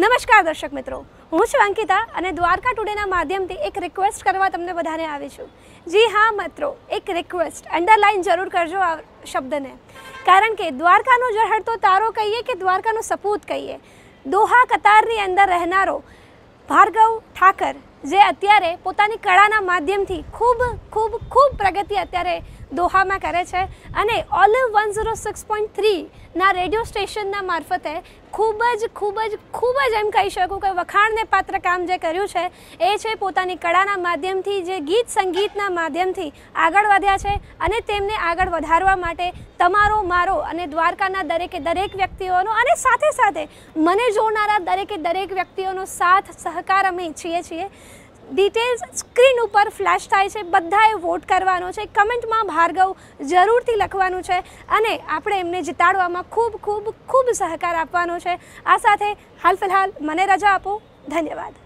નમસ્કાર દર્શક મિત્રો, હું છું અંકિતા અને દ્વારકા ટુડેના માધ્યમથી એક રિક્વેસ્ટ કરવા તમને બધાને આવી છું. જી હા મિત્રો, એક રિક્વેસ્ટ, અંડરલાઇન જરૂર કરજો આ શબ્દને, કારણ કે દ્વારકાનો ઝળહળતો તારો કહીએ કે દ્વારકાનો સપૂત કહીએ, દોહા કતારની અંદર રહેનારો ભાર્ગવ ઠાકર જે અત્યારે પોતાની કળાના માધ્યમથી ખૂબ પ્રગતિ અત્યારે દોહામાં કરે છે અને ઓલિવ 106.3 ના રેડિયો સ્ટેશનના મારફતે ખૂબ જ એમ કહી શકું કે વખાણને પાત્ર કામ જે કર્યું છે એ છે પોતાની કળાના માધ્યમથી જે ગીત સંગીતના માધ્યમથી આગળ વધ્યા છે અને તેમને આગળ વધારવા માટે તમારો મારો અને દ્વારકાના દરેક વ્યક્તિઓનો અને સાથે મને જોનારા દરેક વ્યક્તિઓનો સાથ સહકાર અમે ઈચ્છીએ છીએ. ડિટેલ્સ સ્ક્રીન ઉપર ફ્લેશ થાય છે, બધાએ વોટ કરવાનો છે, કમેન્ટમાં ભાર્ગવ જરૂરથી લખવાનું છે અને આપણે એમને જીતાડવામાં ખૂબ સહકાર આપવાનો છે. આ સાથે હાલ ફિલહાલ મને રજા આપો. ધન્યવાદ.